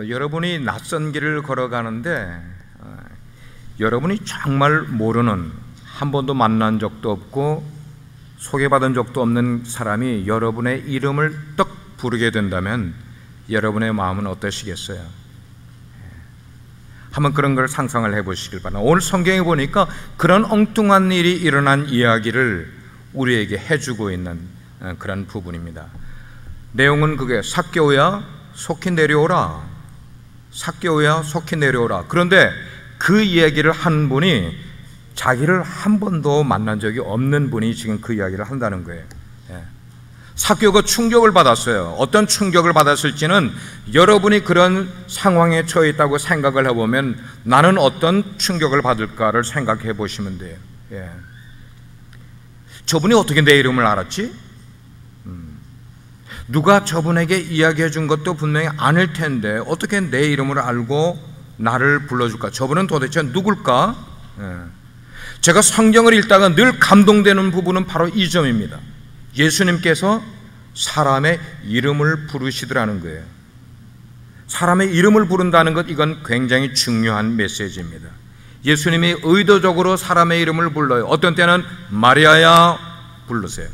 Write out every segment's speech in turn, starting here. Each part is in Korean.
여러분이 낯선 길을 걸어가는데 여러분이 정말 모르는, 한 번도 만난 적도 없고 소개받은 적도 없는 사람이 여러분의 이름을 떡 부르게 된다면 여러분의 마음은 어떠시겠어요? 한번 그런 걸 상상을 해보시길 바랍니다. 오늘 성경에 보니까 그런 엉뚱한 일이 일어난 이야기를 우리에게 해주고 있는 그런 부분입니다. 내용은 그게 삭개오야 속히 내려오라, 삭개오야 속히 내려오라. 그런데 그 이야기를 한 분이 자기를 한 번도 만난 적이 없는 분이 지금 그 이야기를 한다는 거예요. 삭개오가 충격을 받았어요. 어떤 충격을 받았을지는 여러분이 그런 상황에 처해 있다고 생각을 해보면 나는 어떤 충격을 받을까를 생각해 보시면 돼요. 저분이 어떻게 내 이름을 알았지? 누가 저분에게 이야기해 준 것도 분명히 아닐 텐데 어떻게 내 이름을 알고 나를 불러줄까? 저분은 도대체 누굴까? 제가 성경을 읽다가 늘 감동되는 부분은 바로 이 점입니다. 예수님께서 사람의 이름을 부르시더라는 거예요. 사람의 이름을 부른다는 것, 이건 굉장히 중요한 메시지입니다. 예수님이 의도적으로 사람의 이름을 불러요. 어떤 때는 마리아야 불렀어요.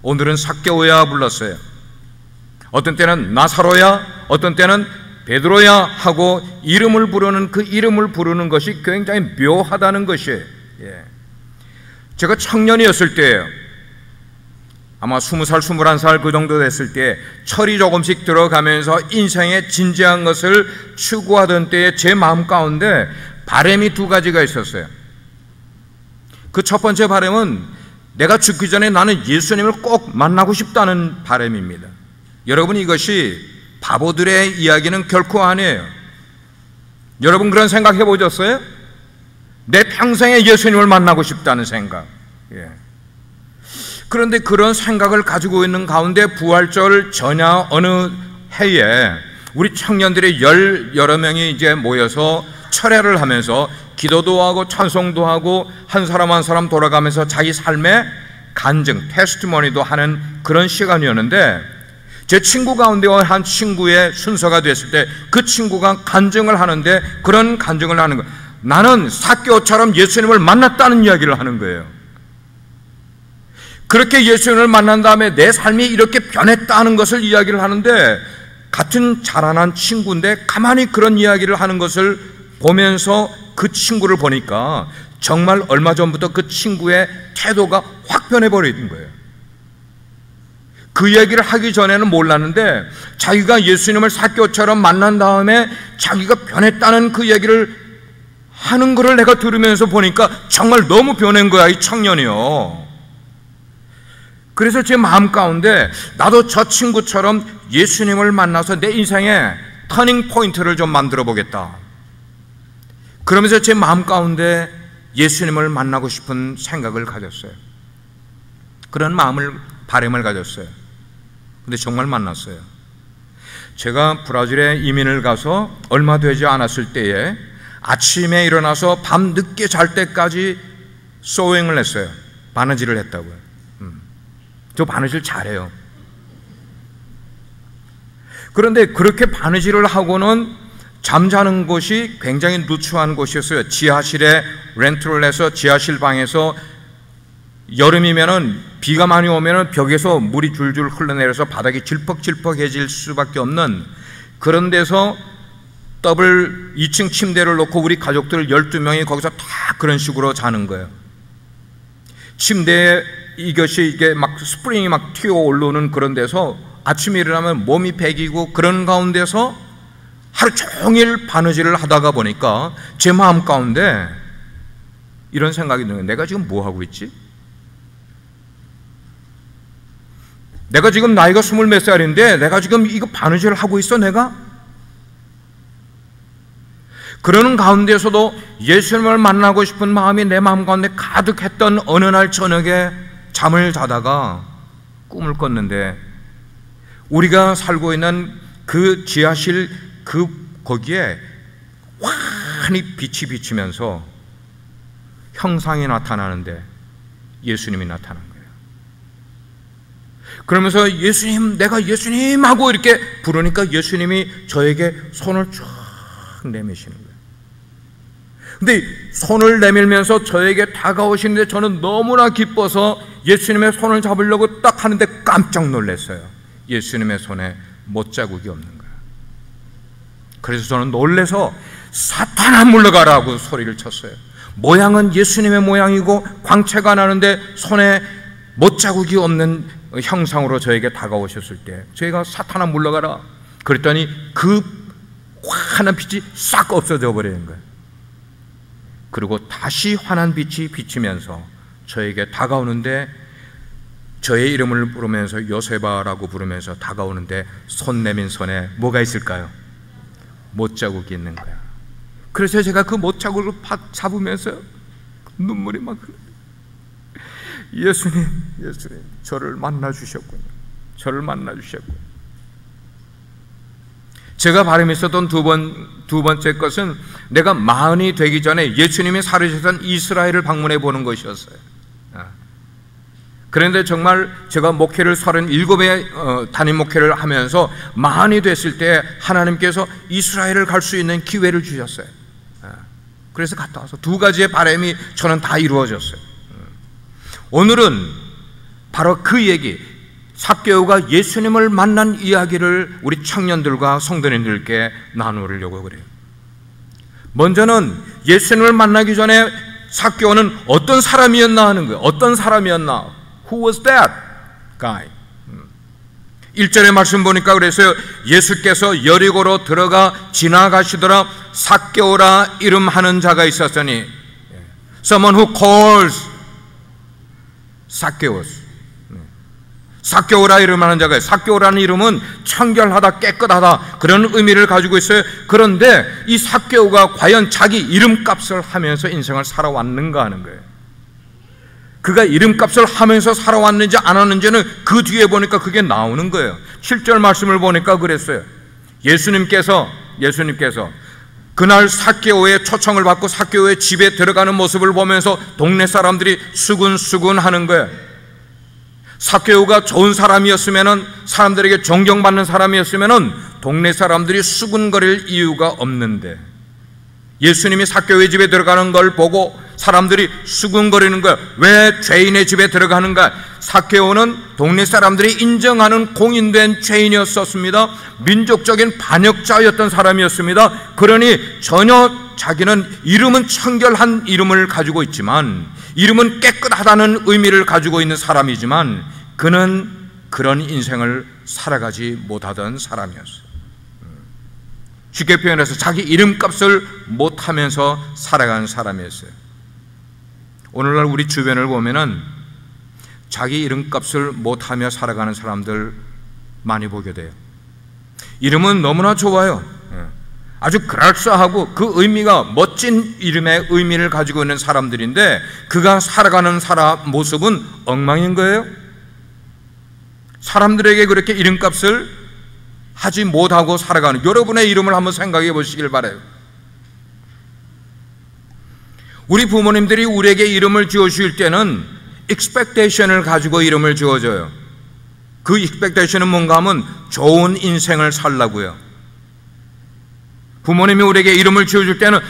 오늘은 삭개오야 불렀어요. 어떤 때는 나사로야, 어떤 때는 베드로야 하고 이름을 부르는, 그 이름을 부르는 것이 굉장히 묘하다는 것이에요. 제가 청년이었을 때예요. 아마 20살, 21살 그 정도 됐을 때 철이 조금씩 들어가면서 인생의 진지한 것을 추구하던 때에 제 마음 가운데 바람이 두 가지가 있었어요. 그 첫 번째 바람은 내가 죽기 전에 나는 예수님을 꼭 만나고 싶다는 바람입니다. 여러분, 이것이 바보들의 이야기는 결코 아니에요. 여러분 그런 생각 해보셨어요? 내 평생에 예수님을 만나고 싶다는 생각. 그런데 그런 생각을 가지고 있는 가운데 부활절 전야 어느 해에 우리 청년들이 여러 명이 이제 모여서 철회를 하면서 기도도 하고 찬송도 하고 한 사람 한 사람 돌아가면서 자기 삶의 간증, 테스티머니도 하는 그런 시간이었는데 제 친구 가운데 한 친구의 순서가 됐을 때 그 친구가 간증을 하는데 그런 간증을 하는 거예요. 나는 삭개오처럼 예수님을 만났다는 이야기를 하는 거예요. 그렇게 예수님을 만난 다음에 내 삶이 이렇게 변했다는 것을 이야기를 하는데 같은 자라난 친구인데 가만히 그런 이야기를 하는 것을 보면서 그 친구를 보니까 정말 얼마 전부터 그 친구의 태도가 확 변해버린 거예요. 그 얘기를 하기 전에는 몰랐는데 자기가 예수님을 삭개오처럼 만난 다음에 자기가 변했다는 그 얘기를 하는 것을 내가 들으면서 보니까 정말 너무 변한 거야, 이 청년이요. 그래서 제 마음 가운데 나도 저 친구처럼 예수님을 만나서 내 인생의 터닝 포인트를 좀 만들어 보겠다. 그러면서 제 마음 가운데 예수님을 만나고 싶은 생각을 가졌어요. 그런 바람을 가졌어요. 근데 정말 만났어요. 제가 브라질에 이민을 가서 얼마 되지 않았을 때에 아침에 일어나서 밤 늦게 잘 때까지 소잉을 했어요. 바느질을 했다고요. 저 바느질 잘해요. 그런데 그렇게 바느질을 하고는 잠자는 곳이 굉장히 누추한 곳이었어요. 지하실에 렌트를 해서 지하실 방에서 여름이면은 비가 많이 오면은 벽에서 물이 줄줄 흘러내려서 바닥이 질퍽질퍽해질 수밖에 없는 그런 데서 더블 2층 침대를 놓고 우리 가족들 12명이 거기서 다 그런 식으로 자는 거예요. 침대에 이게 막 스프링이 막 튀어 올라오는 그런 데서 아침에 일어나면 몸이 베기고 그런 가운데서 하루 종일 바느질을 하다가 보니까 제 마음 가운데 이런 생각이 드는 거예요. 내가 지금 뭐 하고 있지? 내가 지금 나이가 20몇 살인데 내가 지금 이거 바느질을 하고 있어 내가? 그러는 가운데서도 예수님을 만나고 싶은 마음이 내 마음 가운데 가득했던 어느 날 저녁에 잠을 자다가 꿈을 꿨는데 우리가 살고 있는 그 지하실 거기에 환히 빛이 비치면서 형상이 나타나는데 예수님이 나타난 거예요. 그러면서 예수님, 내가 예수님 하고 이렇게 부르니까 예수님이 저에게 손을 쫙 내미시는 거예요. 근데 손을 내밀면서 저에게 다가오시는데 저는 너무나 기뻐서 예수님의 손을 잡으려고 딱 하는데 깜짝 놀랐어요. 예수님의 손에 못자국이 없는 거예요. 그래서 저는 놀라서 사탄아 물러가라고 소리를 쳤어요. 모양은 예수님의 모양이고 광채가 나는데 손에 못자국이 없는 형상으로 저에게 다가오셨을 때 저희가 사탄아 물러가라 그랬더니 그 환한 빛이 싹 없어져 버리는 거예요. 그리고 다시 환한 빛이 비치면서 저에게 다가오는데 저의 이름을 부르면서 요세바라고 부르면서 다가오는데 손 내민 손에 뭐가 있을까요? 못자국이 있는 거야. 그래서 제가 그 못자국을 잡으면서 눈물이 막 예수님, 예수님 저를 만나 주셨군요. 저를 만나 주셨군요. 제가 바람했었던 두 번째 것은 내가 마흔이 되기 전에 예수님이 살으셨던 이스라엘을 방문해 보는 것이었어요. 그런데 정말 제가 목회를 37회 단임 목회를 하면서 마흔이 됐을 때 하나님께서 이스라엘을 갈 수 있는 기회를 주셨어요. 그래서 갔다 와서 두 가지의 바람이 저는 다 이루어졌어요. 오늘은 바로 그 얘기, 삭개오가 예수님을 만난 이야기를 우리 청년들과 성도님들께 나누려고 그래요. 먼저는 예수님을 만나기 전에 삭개오는 어떤 사람이었나 하는 거예요. 어떤 사람이었나? Who was that guy? 1절의 말씀 보니까 그래서요, 예수께서 여리고로 들어가 지나가시더라 삭개오라 이름하는 자가 있었으니, someone who calls 삭개오스, 삭개오라 이름하는 자가, 삭개오라는 이름은 청결하다, 깨끗하다 그런 의미를 가지고 있어요. 그런데 이 삭개오가 과연 자기 이름값을 하면서 인생을 살아왔는가 하는 거예요. 그가 이름값을 하면서 살아왔는지 안 왔는지는 그 뒤에 보니까 그게 나오는 거예요. 7절 말씀을 보니까 그랬어요. 예수님께서 그날 삭개오의 초청을 받고 삭개오의 집에 들어가는 모습을 보면서 동네 사람들이 수군수군 하는 거예요. 삭개오가 좋은 사람이었으면은, 사람들에게 존경받는 사람이었으면은 동네 사람들이 수군거릴 이유가 없는데, 예수님이 삭개오의 집에 들어가는 걸 보고 사람들이 수군거리는 거예요. 왜 죄인의 집에 들어가는가? 삭개오는 동네 사람들이 인정하는 공인된 죄인이었습니다. 민족적인 반역자였던 사람이었습니다. 그러니 전혀 자기는 이름은 청결한 이름을 가지고 있지만, 이름은 깨끗하다는 의미를 가지고 있는 사람이지만 그는 그런 인생을 살아가지 못하던 사람이었어요. 쉽게 표현해서 자기 이름값을 못하면서 살아가는 사람이었어요. 오늘날 우리 주변을 보면은 자기 이름값을 못하며 살아가는 사람들 많이 보게 돼요. 이름은 너무나 좋아요. 아주 그럴싸하고 그 의미가 멋진 이름의 의미를 가지고 있는 사람들인데 그가 살아가는 모습은 엉망인 거예요. 사람들에게 그렇게 이름값을 하지 못하고 살아가는, 여러분의 이름을 한번 생각해 보시길 바라요. 우리 부모님들이 우리에게 이름을 지어주실 때는 expectation을 가지고 이름을 지어줘요. 그 expectation은 뭔가 하면 좋은 인생을 살라고요. 부모님이 우리에게 이름을 지어줄 때는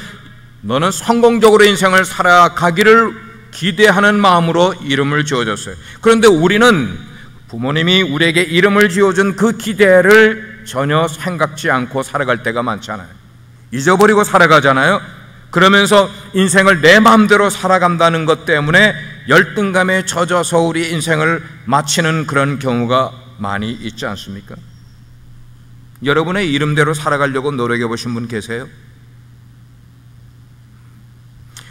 너는 성공적으로 인생을 살아가기를 기대하는 마음으로 이름을 지어줬어요. 그런데 우리는 부모님이 우리에게 이름을 지어준 그 기대를 전혀 생각지 않고 살아갈 때가 많잖아요. 잊어버리고 살아가잖아요. 그러면서 인생을 내 마음대로 살아간다는 것 때문에 열등감에 젖어서 우리 인생을 마치는 그런 경우가 많이 있지 않습니까? 여러분의 이름대로 살아가려고 노력해 보신 분 계세요?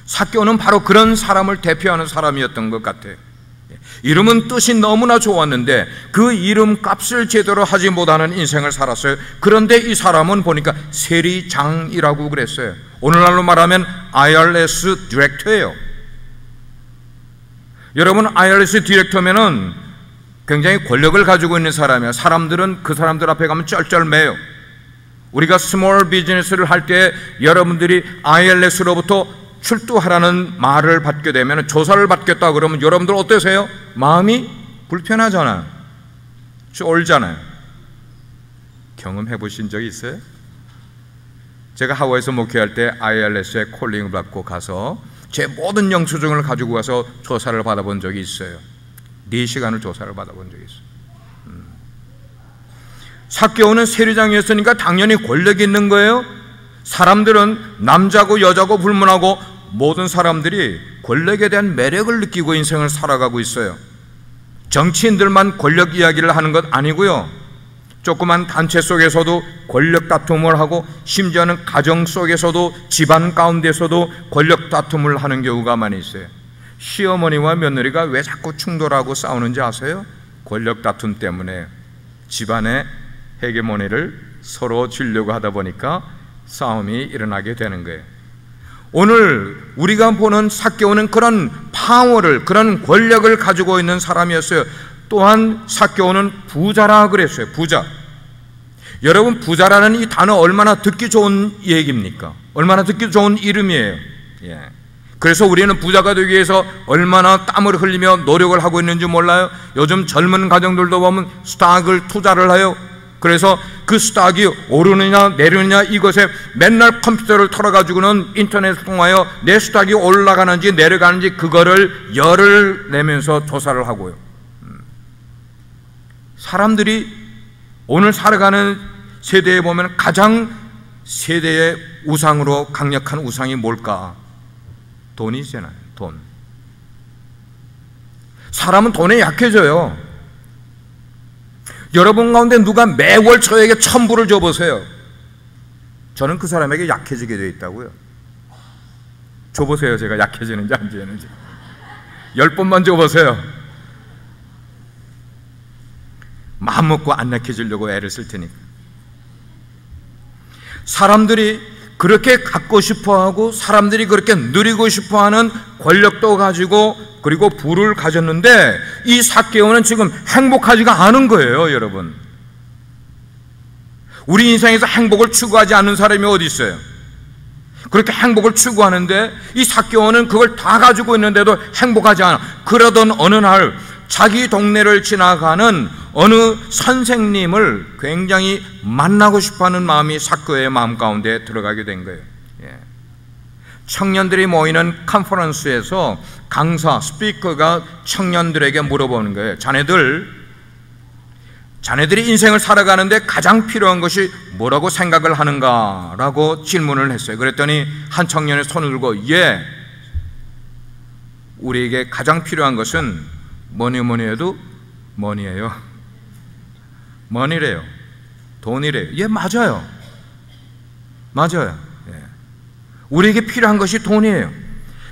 삭개오는 바로 그런 사람을 대표하는 사람이었던 것 같아요. 이름은 뜻이 너무나 좋았는데 그 이름 값을 제대로 하지 못하는 인생을 살았어요. 그런데 이 사람은 보니까 세리장이라고 그랬어요. 오늘날로 말하면 IRS 디렉터예요. 여러분, IRS 디렉터면은 굉장히 권력을 가지고 있는 사람이에요. 사람들은 그 사람들 앞에 가면 쩔쩔매요. 우리가 스몰 비즈니스를 할 때 여러분들이 IRS로부터 출두하라는 말을 받게 되면, 조사를 받겠다 그러면 여러분들 어떠세요? 마음이 불편하잖아요. 쫄잖아요. 경험해 보신 적 있어요? 제가 하와이에서 목회할 때 ILS에 콜링을 받고 가서 제 모든 영수증을 가지고 가서 조사를 받아본 적이 있어요. 4시간을 조사를 받아본 적이 있어요. 삭개오는 세리장이었으니까 당연히 권력이 있는 거예요. 사람들은 남자고 여자고 불문하고 모든 사람들이 권력에 대한 매력을 느끼고 인생을 살아가고 있어요. 정치인들만 권력 이야기를 하는 것 아니고요, 조그만 단체 속에서도 권력 다툼을 하고 심지어는 가정 속에서도 집안 가운데서도 권력 다툼을 하는 경우가 많이 있어요. 시어머니와 며느리가 왜 자꾸 충돌하고 싸우는지 아세요? 권력 다툼 때문에 집안의 헤게모니를 서로 쥐려고 하다 보니까 싸움이 일어나게 되는 거예요. 오늘 우리가 보는 삭개오는 그런 파워를, 그런 권력을 가지고 있는 사람이었어요. 또한 삭개오는 부자라 그랬어요. 부자. 여러분, 부자라는 이 단어 얼마나 듣기 좋은 얘기입니까? 얼마나 듣기 좋은 이름이에요. 그래서 우리는 부자가 되기 위해서 얼마나 땀을 흘리며 노력을 하고 있는지 몰라요? 요즘 젊은 가정들도 보면 스탁을 투자를 해요. 그래서 그 스탁이 오르느냐 내리느냐 이것에 맨날 컴퓨터를 털어가지고는 인터넷을 통하여 내 스탁이 올라가는지 내려가는지 그거를 열을 내면서 조사를 하고요. 사람들이 오늘 살아가는 세대에 보면 가장 세대의 우상으로 강력한 우상이 뭘까? 돈이잖아요. 돈. 사람은 돈에 약해져요. 여러분 가운데 누가 매월 저에게 1,000불을 줘보세요. 저는 그 사람에게 약해지게 되어 있다고요. 줘보세요. 제가 약해지는지 안 되는지. 10번만 줘보세요. 마음 먹고 안 약해지려고 애를 쓸 테니까. 사람들이 그렇게 갖고 싶어하고 사람들이 그렇게 누리고 싶어하는 권력도 가지고 그리고 부를 가졌는데 이 삭개오는 지금 행복하지가 않은 거예요. 여러분, 우리 인생에서 행복을 추구하지 않는 사람이 어디 있어요? 그렇게 행복을 추구하는데 이 삭개오는 그걸 다 가지고 있는데도 행복하지 않아. 그러던 어느 날 자기 동네를 지나가는 어느 선생님을 굉장히 만나고 싶어하는 마음이 삭개오의 마음 가운데 들어가게 된 거예요. 청년들이 모이는 컨퍼런스에서 강사, 스피커가 청년들에게 물어보는 거예요. 자네들이 인생을 살아가는데 가장 필요한 것이 뭐라고 생각을 하는가? 라고 질문을 했어요. 그랬더니 한 청년이 손을 들고 우리에게 가장 필요한 것은 뭐니 해도 머니예요. 머니래요. 돈이래요. 맞아요. 우리에게 필요한 것이 돈이에요.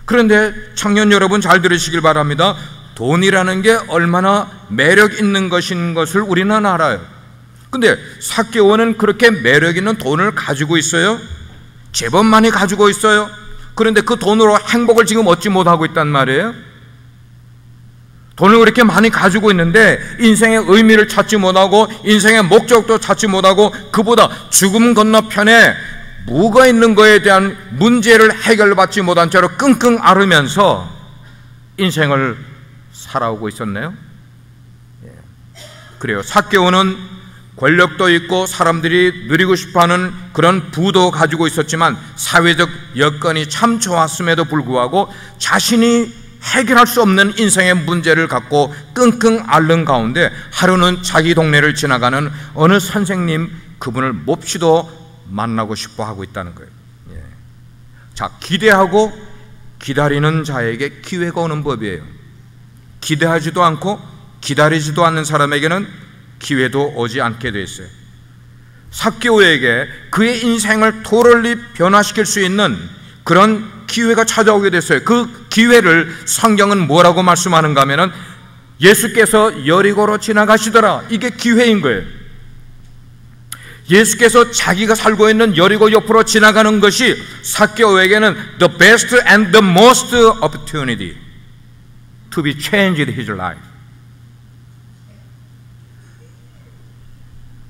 그런데 청년 여러분 잘 들으시길 바랍니다. 돈이라는 게 얼마나 매력 있는 것인 것을 우리는 알아요. 근데 삭개오는 그렇게 매력 있는 돈을 가지고 있어요. 제법 많이 가지고 있어요. 그런데 그 돈으로 행복을 지금 얻지 못하고 있단 말이에요. 돈을 그렇게 많이 가지고 있는데 인생의 의미를 찾지 못하고 인생의 목적도 찾지 못하고 그보다 죽음 건너편에 뭐가 있는 거에 대한 문제를 해결받지 못한 채로 끙끙 앓으면서 인생을 살아오고 있었네요. 그래요. 삭개오는 권력도 있고 사람들이 누리고 싶어하는 그런 부도 가지고 있었지만 사회적 여건이 참 좋았음에도 불구하고 자신이 해결할 수 없는 인생의 문제를 갖고 끙끙 앓는 가운데 하루는 자기 동네를 지나가는 어느 선생님, 그분을 몹시도 만나고 싶어 하고 있다는 거예요. 자, 기대하고 기다리는 자에게 기회가 오는 법이에요. 기대하지도 않고 기다리지도 않는 사람에게는 기회도 오지 않게 돼 있어요. 삭개오에게 그의 인생을 토럴리 변화시킬 수 있는 그런 기회가 찾아오게 됐어요. 그 기회를 성경은 뭐라고 말씀하는가 하면은 예수께서 여리고로 지나가시더라. 이게 기회인 거예요. 예수께서 자기가 살고 있는 여리고 옆으로 지나가는 것이 삭개오에게는 the best and the most opportunity to be changed his life.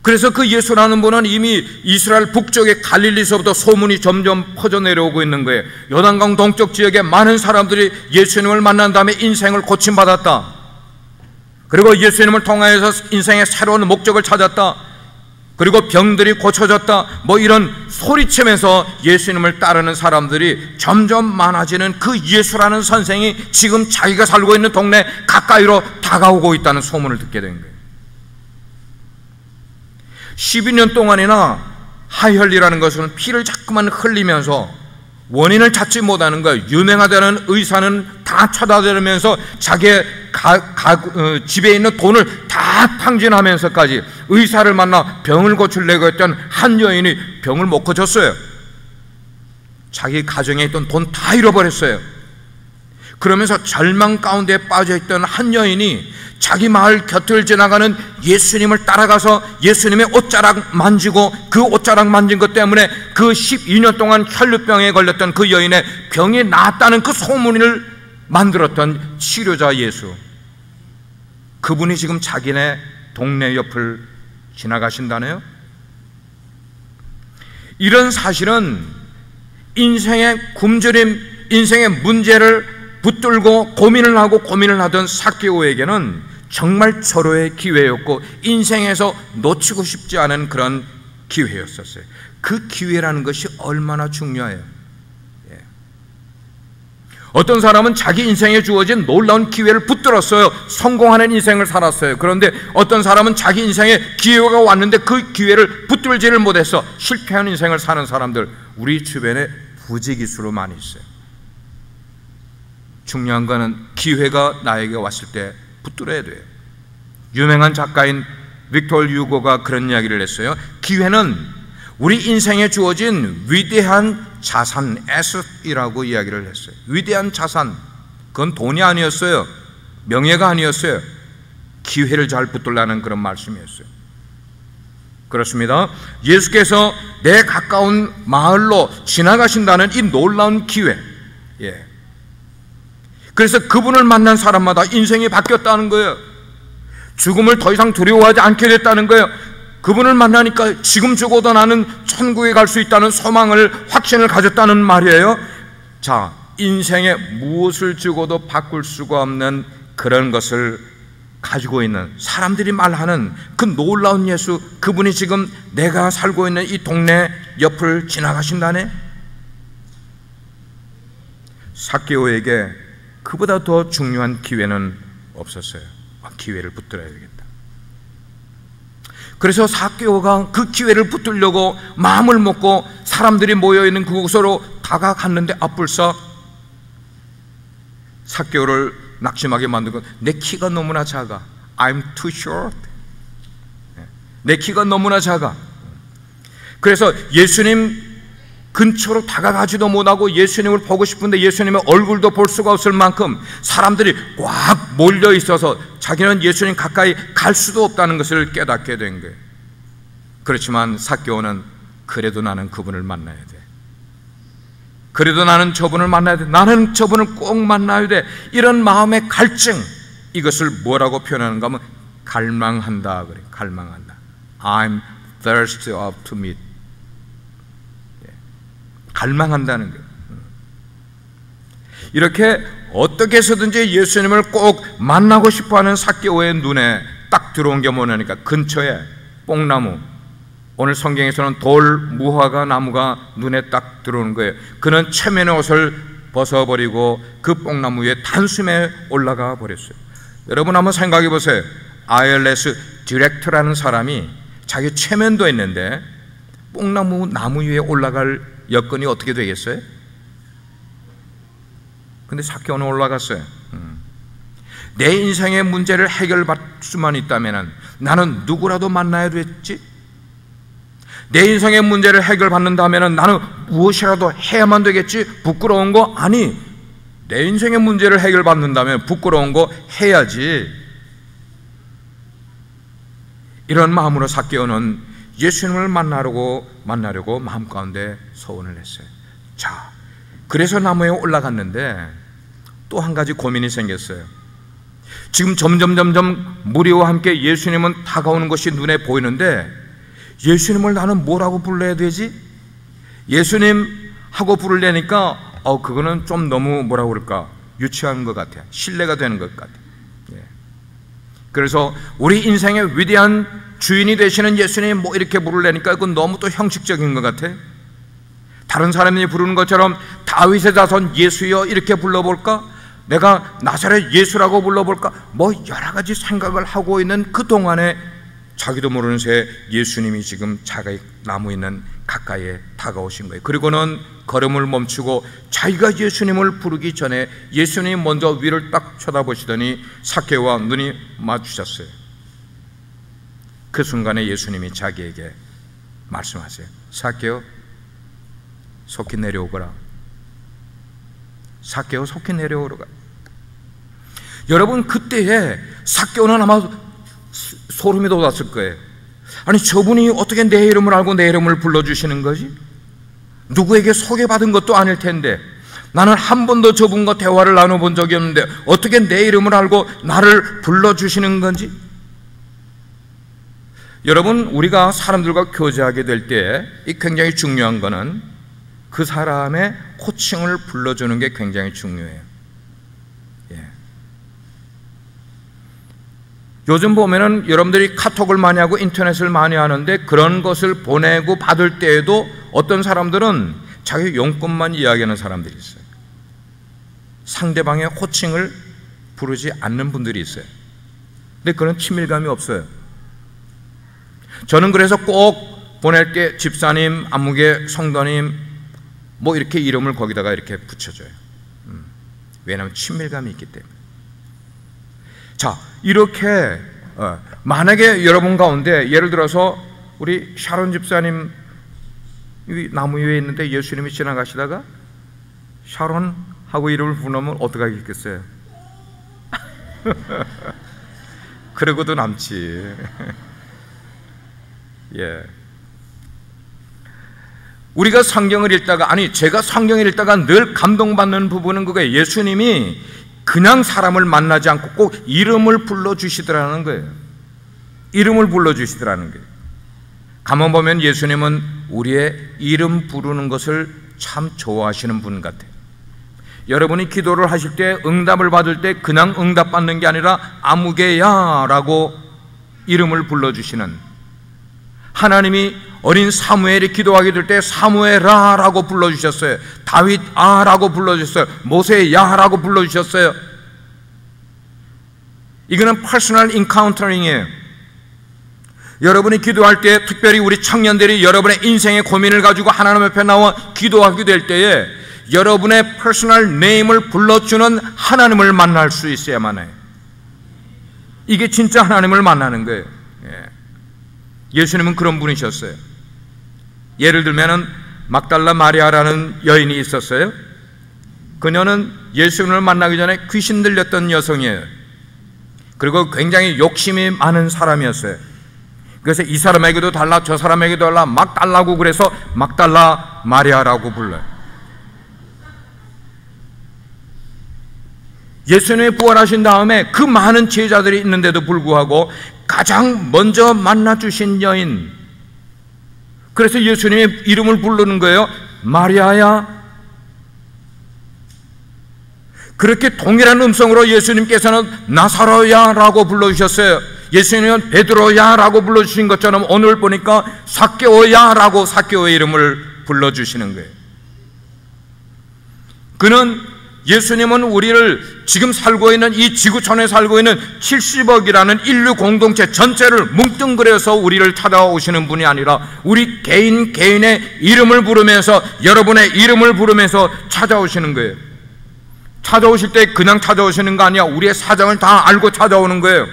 그래서 그 예수라는 분은 이미 이스라엘 북쪽의 갈릴리서부터 소문이 점점 퍼져 내려오고 있는 거예요. 요단강 동쪽 지역에 많은 사람들이 예수님을 만난 다음에 인생을 고침받았다. 그리고 예수님을 통하여서 인생의 새로운 목적을 찾았다, 그리고 병들이 고쳐졌다, 뭐 이런 소리치면서 예수님을 따르는 사람들이 점점 많아지는 그 예수라는 선생이 지금 자기가 살고 있는 동네 가까이로 다가오고 있다는 소문을 듣게 된 거예요. 12년 동안이나 하혈이라는 것은 피를 자꾸만 흘리면서 원인을 찾지 못하는 거예요. 유명하다는 의사는 다 쳐다보면서 자기의 집에 있는 돈을 다 탕진하면서까지 의사를 만나 병을 고치려고 했던 한 여인이 병을 못 고쳤어요. 자기 가정에 있던 돈 다 잃어버렸어요. 그러면서 절망 가운데 빠져있던 한 여인이 자기 마을 곁을 지나가는 예수님을 따라가서 예수님의 옷자락 만지고, 그 옷자락 만진 것 때문에 그 12년 동안 혈루병에 걸렸던 그 여인의 병이 나았다는 그 소문을 만들었던 치료자 예수, 그분이 지금 자기네 동네 옆을 지나가신다네요. 이런 사실은 인생의 굶주림, 인생의 문제를 붙들고 고민을 하던 삭개오에게는 정말 절호의 기회였고, 인생에서 놓치고 싶지 않은 그런 기회였었어요. 그 기회라는 것이 얼마나 중요해요. 어떤 사람은 자기 인생에 주어진 놀라운 기회를 붙들었어요. 성공하는 인생을 살았어요. 그런데 어떤 사람은 자기 인생에 기회가 왔는데 그 기회를 붙들지를 못해서 실패한 인생을 사는 사람들, 우리 주변에 부지기수로 많이 있어요. 중요한 거는 기회가 나에게 왔을 때 붙들어야 돼요. 유명한 작가인 빅토르 유고가 그런 이야기를 했어요. 기회는 우리 인생에 주어진 위대한 자산, 에셋이라고 이야기를 했어요. 위대한 자산, 그건 돈이 아니었어요. 명예가 아니었어요. 기회를 잘 붙들라는 그런 말씀이었어요. 그렇습니다. 예수께서 내 가까운 마을로 지나가신다는 이 놀라운 기회, 그래서 그분을 만난 사람마다 인생이 바뀌었다는 거예요. 죽음을 더 이상 두려워하지 않게 됐다는 거예요. 그분을 만나니까 지금 죽어도 나는 천국에 갈 수 있다는 소망을, 확신을 가졌다는 말이에요. 자, 인생에 무엇을 죽어도 바꿀 수가 없는 그런 것을 가지고 있는 사람들이 말하는 그 놀라운 예수, 그분이 지금 내가 살고 있는 이 동네 옆을 지나가신다네. 삭개오에게 그보다 더 중요한 기회는 없었어요. 기회를 붙들어야 되겠다. 그래서 삭개오가 그 기회를 붙들려고 마음을 먹고 사람들이 모여있는 그곳으로 다가갔는데, 앞불사 삭개오를 낙심하게 만들고, 내 키가 너무나 작아. I'm too short. 내 키가 너무나 작아. 그래서 예수님 근처로 다가가지도 못하고 예수님을 보고 싶은데 예수님의 얼굴도 볼 수가 없을 만큼 사람들이 꽉 몰려 있어서 자기는 예수님 가까이 갈 수도 없다는 것을 깨닫게 된 거예요. 그렇지만 삭개오는 그래도 나는 그분을 만나야 돼. 그래도 나는 저분을 만나야 돼. 나는 저분을 꼭 만나야 돼. 이런 마음의 갈증, 이것을 뭐라고 표현하는가 하면 갈망한다 그래요. 갈망한다. I'm thirsty to meet. 갈망한다는 거예요. 이렇게 어떻게 해서든지 예수님을 꼭 만나고 싶어하는 삭개오의 눈에 딱 들어온 게 뭐냐니까, 근처에 뽕나무, 오늘 성경에서는 돌 무화과 나무가 눈에 딱 들어오는 거예요. 그는 체면의 옷을 벗어버리고 그 뽕나무 위에 단숨에 올라가 버렸어요. 여러분 한번 생각해 보세요. ILS 디렉터라는 사람이 자기 체면도 있는데 뽕나무 나무 위에 올라갈 여건이 어떻게 되겠어요? 근데 삭개오는 올라갔어요. 내 인생의 문제를 해결받을 수만 있다면 나는 누구라도 만나야 됐지? 내 인생의 문제를 해결받는다면 나는 무엇이라도 해야만 되겠지? 부끄러운 거? 아니, 내 인생의 문제를 해결받는다면 부끄러운 거 해야지. 이런 마음으로 삭개오는 예수님을 만나려고 마음 가운데 소원을 했어요. 자, 그래서 나무에 올라갔는데 또 한 가지 고민이 생겼어요. 지금 점점 무리와 함께 예수님은 다가오는 것이 눈에 보이는데, 예수님을 나는 뭐라고 불러야 되지? 예수님 하고 부르려니까 그거는 좀 너무 뭐라고 그럴까, 유치한 것 같아. 신뢰가 되는 것 같아. 그래서 우리 인생의 위대한 주인이 되시는 예수님 뭐 이렇게 부르려니까 그건 너무 또 형식적인 것 같아. 다른 사람이 부르는 것처럼 다윗의 자손 예수여 이렇게 불러볼까? 내가 나사렛 예수라고 불러볼까? 뭐 여러 가지 생각을 하고 있는 그 동안에 자기도 모르는 새 예수님이 지금 자기 나무 있는 가까이에 다가오신 거예요. 그리고는 걸음을 멈추고 자기가 예수님을 부르기 전에 예수님이 먼저 위를 딱 쳐다보시더니 삭개오와 눈이 마주쳤어요. 그 순간에 예수님이 자기에게 말씀하세요. 삭개오, 속히 내려오거라. 삭개오, 속히 내려오거라. 여러분, 그때에 삭개오는 아마 소름이 돋았을 거예요. 아니, 저분이 어떻게 내 이름을 알고 내 이름을 불러주시는 거지? 누구에게 소개받은 것도 아닐 텐데, 나는 한 번도 저분과 대화를 나눠본 적이 없는데 어떻게 내 이름을 알고 나를 불러주시는 건지? 여러분, 우리가 사람들과 교제하게 될 때 굉장히 중요한 거는 그 사람의 호칭을 불러주는 게 굉장히 중요해요. 요즘 보면은 여러분들이 카톡을 많이 하고 인터넷을 많이 하는데 그런 것을 보내고 받을 때에도 어떤 사람들은 자기 용건만 이야기하는 사람들이 있어요. 상대방의 호칭을 부르지 않는 분들이 있어요. 근데 그런 친밀감이 없어요. 저는 그래서 꼭 보낼 때 집사님, 안목의 성도님 뭐 이렇게 이름을 거기다가 이렇게 붙여줘요. 왜냐하면 친밀감이 있기 때문에. 자, 이렇게 만약에 여러분 가운데 예를 들어서 우리 샤론 집사님 나무 위에 있는데 예수님이 지나가시다가 샤론 하고 이름을 부르면 어떻게 하겠어요? 그러고도 남지. 예. 우리가 성경을 읽다가, 아니 제가 성경을 읽다가 늘 감동받는 부분은 그거예요. 예수님이 그냥 사람을 만나지 않고 꼭 이름을 불러주시더라는 거예요. 이름을 불러주시더라는 거예요. 가만 보면 예수님은 우리의 이름 부르는 것을 참 좋아하시는 분 같아요. 여러분이 기도를 하실 때 응답을 받을 때 그냥 응답 받는 게 아니라 아무개야 라고 이름을 불러주시는, 하나님이 어린 사무엘이 기도하게 될 때 사무엘아 라고 불러주셨어요. 다윗 아 라고 불러주셨어요. 모세 야 라고 불러주셨어요. 이거는 퍼스널 인카운터링이에요. 여러분이 기도할 때, 특별히 우리 청년들이 여러분의 인생의 고민을 가지고 하나님 앞에 나와 기도하게 될 때에 여러분의 퍼스널 네임을 불러주는 하나님을 만날 수 있어야만 해요. 이게 진짜 하나님을 만나는 거예요. 예수님은 그런 분이셨어요. 예를 들면은 막달라 마리아라는 여인이 있었어요. 그녀는 예수님을 만나기 전에 귀신 들렸던 여성이에요. 그리고 굉장히 욕심이 많은 사람이었어요. 그래서 이 사람에게도 달라 저 사람에게도 달라 막 달라고, 그래서 막달라 마리아라고 불러요. 예수님이 부활하신 다음에 그 많은 제자들이 있는데도 불구하고 가장 먼저 만나주신 여인, 그래서 예수님의 이름을 부르는 거예요. 마리아야. 그렇게 동일한 음성으로 예수님께서는 나사로야 라고 불러주셨어요. 예수님은 베드로야 라고 불러주신 것처럼 오늘 보니까 삭개오야 라고 삭개오의 이름을 불러주시는 거예요. 예수님은 우리를 지금 살고 있는 이 지구촌에 살고 있는 70억이라는 인류 공동체 전체를 뭉뚱그려서 우리를 찾아오시는 분이 아니라 우리 개인의 이름을 부르면서, 여러분의 이름을 부르면서 찾아오시는 거예요. 찾아오실 때 그냥 찾아오시는 거 아니야. 우리의 사정을 다 알고 찾아오는 거예요.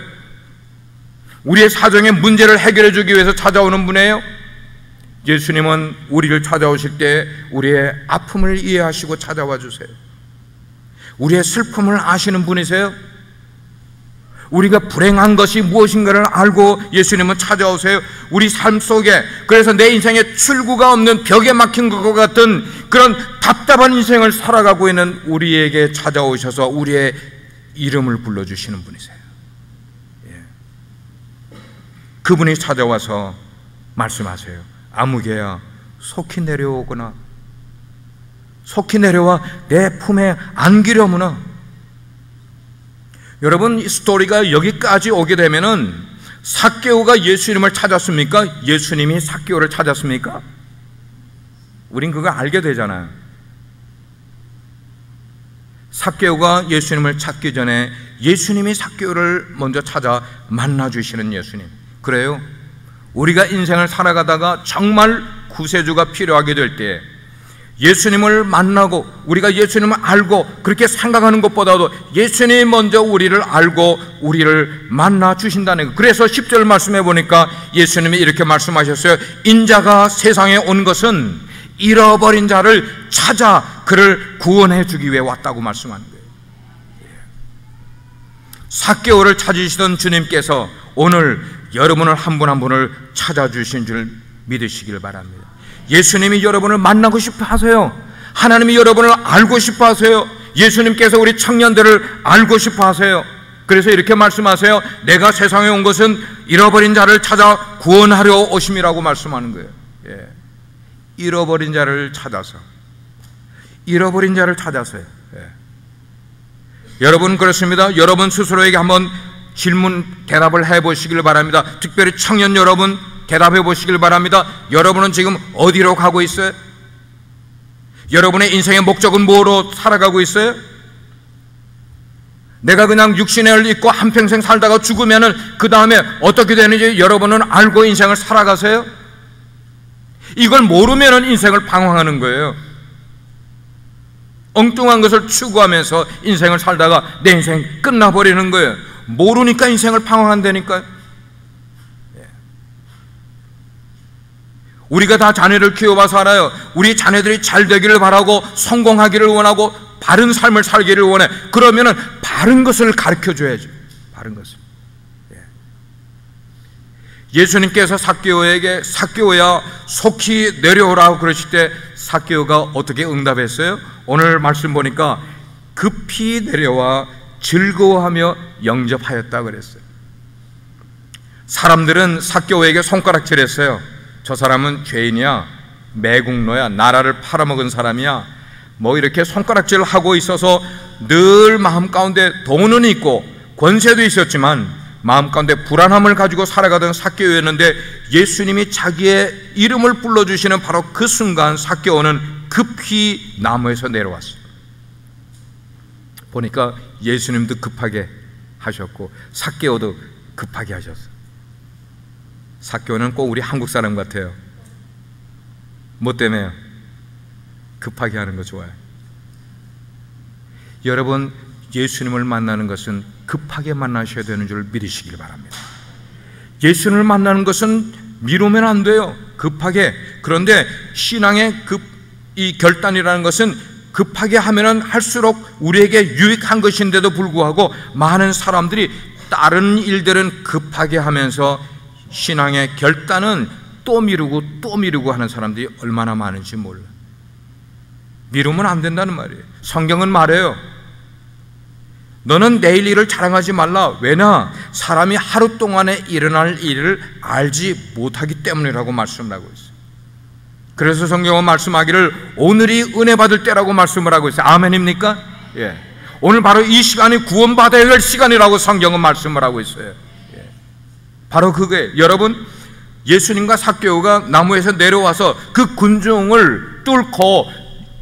우리의 사정의 문제를 해결해 주기 위해서 찾아오는 분이에요. 예수님은 우리를 찾아오실 때 우리의 아픔을 이해하시고 찾아와 주세요. 우리의 슬픔을 아시는 분이세요. 우리가 불행한 것이 무엇인가를 알고 예수님은 찾아오세요. 우리 삶 속에, 그래서 내 인생에 출구가 없는 벽에 막힌 것 같은 그런 답답한 인생을 살아가고 있는 우리에게 찾아오셔서 우리의 이름을 불러주시는 분이세요. 그분이 찾아와서 말씀하세요. 아무개야, 속히 내려오거나, 속히 내려와 내 품에 안기려무나. 여러분, 이 스토리가 여기까지 오게 되면은 삭개오가 예수님을 찾았습니까? 예수님이 삭개오를 찾았습니까? 우린 그거 알게 되잖아요. 삭개오가 예수님을 찾기 전에 예수님이 삭개오를 먼저 찾아 만나주시는 예수님. 그래요. 우리가 인생을 살아가다가 정말 구세주가 필요하게 될 때 예수님을 만나고 우리가 예수님을 알고 그렇게 생각하는 것보다도 예수님이 먼저 우리를 알고 우리를 만나 주신다는 것. 그래서 10절 말씀해 보니까 예수님이 이렇게 말씀하셨어요. 인자가 세상에 온 것은 잃어버린 자를 찾아 그를 구원해 주기 위해 왔다고 말씀하는 거예요. 삭개오를 찾으시던 주님께서 오늘 여러분을 한 분 한 분을 찾아주신 줄 믿으시길 바랍니다. 예수님이 여러분을 만나고 싶어 하세요. 하나님이 여러분을 알고 싶어 하세요. 예수님께서 우리 청년들을 알고 싶어 하세요. 그래서 이렇게 말씀하세요. 내가 세상에 온 것은 잃어버린 자를 찾아 구원하려 오심이라고 말씀하는 거예요. 예. 잃어버린 자를 찾아서, 잃어버린 자를 찾아서요. 예. 여러분, 그렇습니다. 여러분 스스로에게 한번 질문 대답을 해보시길 바랍니다. 특별히 청년 여러분 대답해 보시길 바랍니다. 여러분은 지금 어디로 가고 있어요? 여러분의 인생의 목적은 뭐로 살아가고 있어요? 내가 그냥 육신의 옷을 입고 한평생 살다가 죽으면은 그 다음에 어떻게 되는지 여러분은 알고 인생을 살아가세요? 이걸 모르면은 인생을 방황하는 거예요. 엉뚱한 것을 추구하면서 인생을 살다가 내 인생 끝나버리는 거예요. 모르니까 인생을 방황한다니까요. 우리가 다 자녀를 키워봐서 알아요. 우리 자녀들이 잘 되기를 바라고 성공하기를 원하고 바른 삶을 살기를 원해. 그러면은 바른 것을 가르쳐 줘야죠. 바른 것을. 예수님께서 삭개오에게 삭개오야 속히 내려오라고 그러실 때 삭개오가 어떻게 응답했어요? 오늘 말씀 보니까 급히 내려와 즐거워하며 영접하였다 그랬어요. 사람들은 삭개오에게 손가락질했어요. 저 사람은 죄인이야, 매국노야, 나라를 팔아먹은 사람이야, 뭐 이렇게 손가락질을 하고 있어서 늘 마음 가운데 돈은 있고 권세도 있었지만 마음 가운데 불안함을 가지고 살아가던 삭개오였는데 예수님이 자기의 이름을 불러주시는 바로 그 순간 삭개오는 급히 나무에서 내려왔어요. 보니까 예수님도 급하게 하셨고 삭개오도 급하게 하셨어요. 삭개오는 꼭 우리 한국 사람 같아요. 뭐 때문에요? 급하게 하는 거 좋아요. 여러분, 예수님을 만나는 것은 급하게 만나셔야 되는 줄 믿으시길 바랍니다. 예수님을 만나는 것은 미루면 안 돼요. 급하게. 그런데 신앙의 이 결단이라는 것은 급하게 하면은 할수록 우리에게 유익한 것인데도 불구하고 많은 사람들이 다른 일들은 급하게 하면서 신앙의 결단은 또 미루고 또 미루고 하는 사람들이 얼마나 많은지 몰라. 미루면 안 된다는 말이에요. 성경은 말해요. 너는 내일 일을 자랑하지 말라. 왜냐? 사람이 하루 동안에 일어날 일을 알지 못하기 때문이라고 말씀을 하고 있어요. 그래서 성경은 말씀하기를 오늘이 은혜 받을 때라고 말씀을 하고 있어요. 아멘입니까? 예. 오늘 바로 이 시간이 구원받아야 할 시간이라고 성경은 말씀을 하고 있어요. 바로 그게 여러분, 예수님과 삭개오가 나무에서 내려와서 그 군중을 뚫고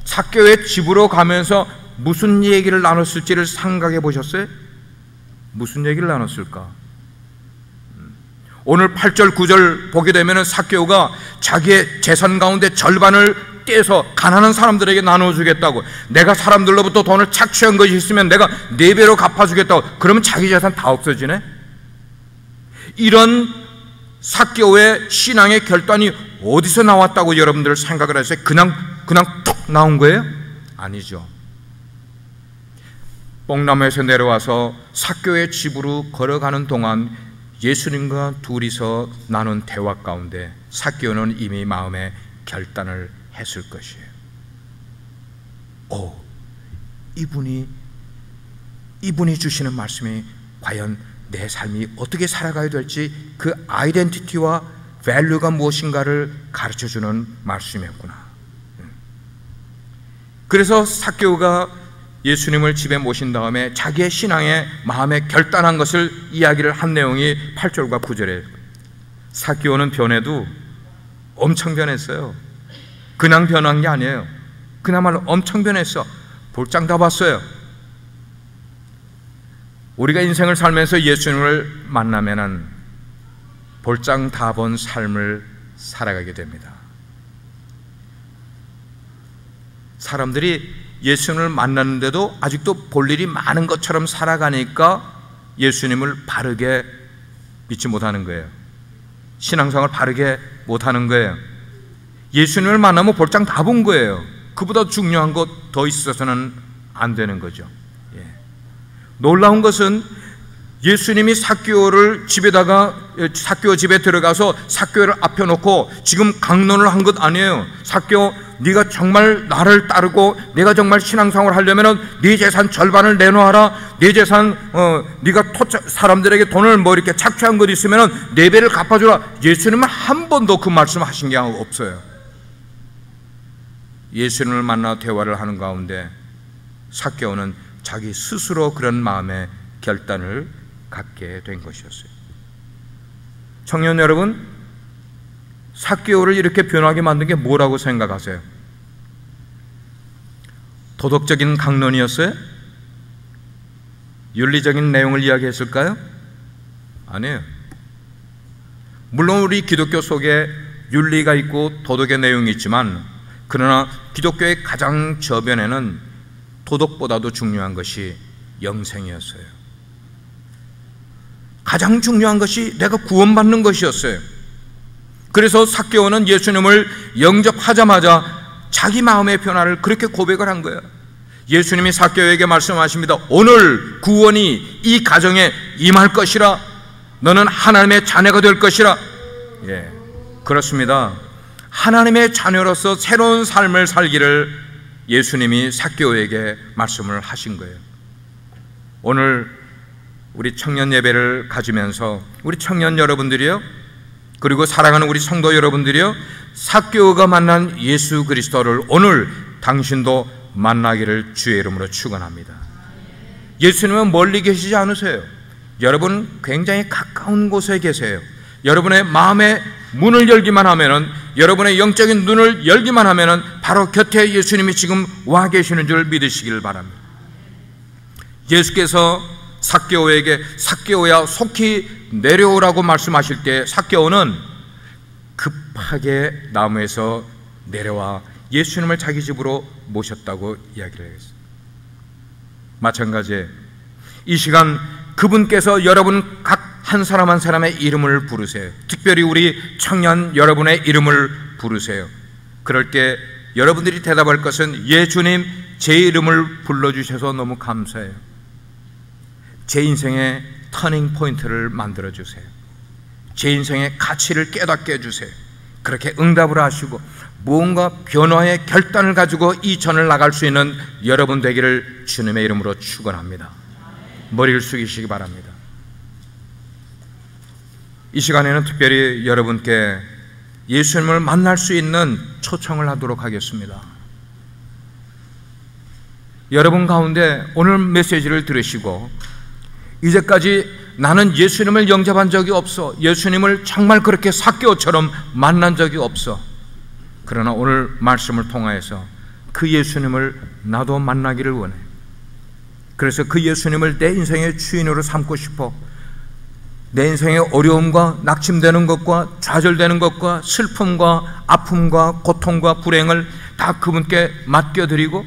삭개오의 집으로 가면서 무슨 얘기를 나눴을지를 생각해 보셨어요? 무슨 얘기를 나눴을까? 오늘 8절 9절 보게 되면 삭개오가 자기의 재산 가운데 절반을 떼서 가난한 사람들에게 나눠주겠다고, 내가 사람들로부터 돈을 착취한 것이 있으면 내가 4배로 갚아주겠다고. 그러면 자기 재산 다 없어지네? 이런 삭개오의 신앙의 결단이 어디서 나왔다고 여러분들 생각을 하세요? 그냥 툭 나온 거예요? 아니죠. 뽕나무에서 내려와서 삭개오의 집으로 걸어가는 동안 예수님과 둘이서 나눈 대화 가운데 삭개오는 이미 마음에 결단을 했을 것이에요. 오, 이분이 주시는 말씀이 과연 내 삶이 어떻게 살아가야 될지 그 아이덴티티와 밸류가 무엇인가를 가르쳐주는 말씀이었구나. 그래서 삭개오가 예수님을 집에 모신 다음에 자기의 신앙의 마음에 결단한 것을 이야기를 한 내용이 8절과 9절에, 삭개오는 변해도 엄청 변했어요. 그냥 변한 게 아니에요. 그나마로 엄청 변했어. 볼장 다 봤어요. 우리가 인생을 살면서 예수님을 만나면은 볼장 다 본 삶을 살아가게 됩니다. 사람들이 예수님을 만났는데도 아직도 볼 일이 많은 것처럼 살아가니까 예수님을 바르게 믿지 못하는 거예요. 신앙생활을 바르게 못하는 거예요. 예수님을 만나면 볼장 다 본 거예요. 그보다 중요한 것 더 있어서는 안 되는 거죠. 놀라운 것은 예수님이 삭개오를 삭개오 집에 들어가서 삭개오를 앞에 놓고 지금 강론을 한 것 아니에요. 삭개오, 네가 정말 나를 따르고 내가 정말 신앙생활을 하려면 네 재산 절반을 내놓아라. 네 재산 네가 사람들에게 돈을 뭐 이렇게 착취한 것 있으면 4배를 갚아주라. 예수님은 한 번도 그 말씀하신 게 없어요. 예수님을 만나 대화를 하는 가운데 삭개오는 자기 스스로 그런 마음의 결단을 갖게 된 것이었어요. 청년 여러분, 삭개오를 이렇게 변하게 만든 게 뭐라고 생각하세요? 도덕적인 강론이었어요? 윤리적인 내용을 이야기했을까요? 아니에요. 물론 우리 기독교 속에 윤리가 있고 도덕의 내용이 있지만, 그러나 기독교의 가장 저변에는 도덕보다도 중요한 것이 영생이었어요. 가장 중요한 것이 내가 구원받는 것이었어요. 그래서 삭개오는 예수님을 영접하자마자 자기 마음의 변화를 그렇게 고백을 한 거예요. 예수님이 삭개오에게 말씀하십니다. 오늘 구원이 이 가정에 임할 것이라. 너는 하나님의 자녀가 될 것이라. 예, 그렇습니다. 하나님의 자녀로서 새로운 삶을 살기를 예수님이 삭개오에게 말씀을 하신 거예요. 오늘 우리 청년 예배를 가지면서 우리 청년 여러분들이요, 그리고 사랑하는 우리 성도 여러분들이요, 삭개오가 만난 예수 그리스도를 오늘 당신도 만나기를 주의 이름으로 축원합니다. 예수님은 멀리 계시지 않으세요. 여러분 굉장히 가까운 곳에 계세요. 여러분의 마음의 문을 열기만 하면은, 여러분의 영적인 눈을 열기만 하면은 바로 곁에 예수님이 지금 와 계시는 줄 믿으시길 바랍니다. 예수께서 삭개오에게 삭개오야 속히 내려오라고 말씀하실 때 삭개오는 급하게 나무에서 내려와 예수님을 자기 집으로 모셨다고 이야기를 했어요. 마찬가지에 이 시간 그분께서 여러분 각 한 사람 한 사람의 이름을 부르세요. 특별히 우리 청년 여러분의 이름을 부르세요. 그럴 때 여러분들이 대답할 것은, 예 주님, 제 이름을 불러주셔서 너무 감사해요. 제 인생의 터닝 포인트를 만들어주세요. 제 인생의 가치를 깨닫게 해주세요. 그렇게 응답을 하시고 무언가 변화의 결단을 가지고 이 전을 나갈 수 있는 여러분 되기를 주님의 이름으로 축원합니다. 머리를 숙이시기 바랍니다. 이 시간에는 특별히 여러분께 예수님을 만날 수 있는 초청을 하도록 하겠습니다. 여러분 가운데 오늘 메시지를 들으시고 이제까지 나는 예수님을 영접한 적이 없어, 예수님을 정말 그렇게 삭개오처럼 만난 적이 없어, 그러나 오늘 말씀을 통하여서 그 예수님을 나도 만나기를 원해. 그래서 그 예수님을 내 인생의 주인으로 삼고 싶어. 내 인생의 어려움과 낙심되는 것과 좌절되는 것과 슬픔과 아픔과 고통과 불행을 다 그분께 맡겨드리고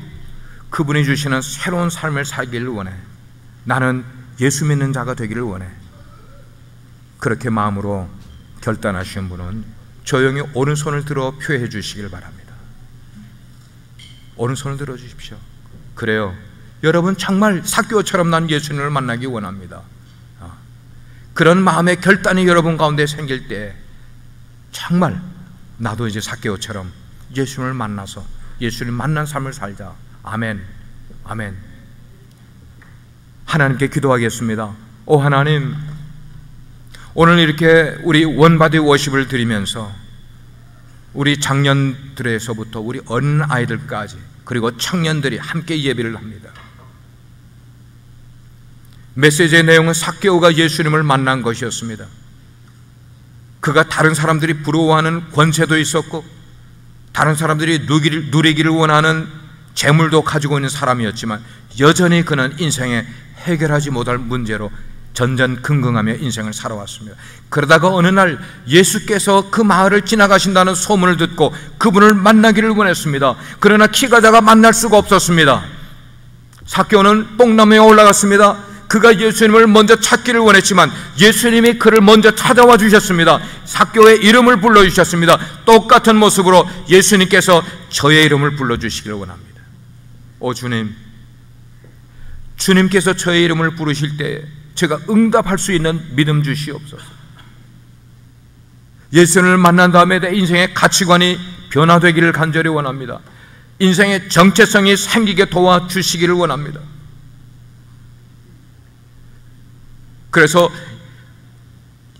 그분이 주시는 새로운 삶을 살기를 원해. 나는 예수 믿는 자가 되기를 원해. 그렇게 마음으로 결단하신 분은 조용히 오른손을 들어 표해 주시길 바랍니다. 오른손을 들어 주십시오. 그래요, 여러분 정말 삭개오처럼 난 예수님을 만나기 원합니다. 그런 마음의 결단이 여러분 가운데 생길 때 정말 나도 이제 삭개오처럼 예수님을 만나서 예수님 만난 삶을 살자. 아멘, 아멘. 하나님께 기도하겠습니다. 오 하나님, 오늘 이렇게 우리 원바디 워십을 드리면서 우리 장년들에서부터 우리 어린 아이들까지 그리고 청년들이 함께 예배를 합니다. 메시지의 내용은 삭개오가 예수님을 만난 것이었습니다. 그가 다른 사람들이 부러워하는 권세도 있었고 다른 사람들이 누리기를 원하는 재물도 가지고 있는 사람이었지만 여전히 그는 인생에 해결하지 못할 문제로 전전긍긍하며 인생을 살아왔습니다. 그러다가 어느 날 예수께서 그 마을을 지나가신다는 소문을 듣고 그분을 만나기를 원했습니다. 그러나 키가 작아 만날 수가 없었습니다. 삭개오는 뽕나무에 올라갔습니다. 그가 예수님을 먼저 찾기를 원했지만 예수님이 그를 먼저 찾아와 주셨습니다. 삭개오의 이름을 불러주셨습니다. 똑같은 모습으로 예수님께서 저의 이름을 불러주시기를 원합니다. 오 주님, 주님께서 저의 이름을 부르실 때 제가 응답할 수 있는 믿음 주시옵소서. 예수님을 만난 다음에 내 인생의 가치관이 변화되기를 간절히 원합니다. 인생의 정체성이 생기게 도와주시기를 원합니다. 그래서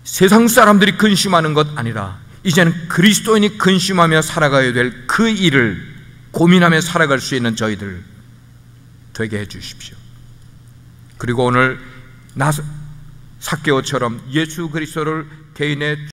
세상 사람들이 근심하는 것 아니라 이제는 그리스도인이 근심하며 살아가야 될 그 일을 고민하며 살아갈 수 있는 저희들 되게 해 주십시오. 그리고 오늘 삭개오처럼 예수 그리스도를 개인의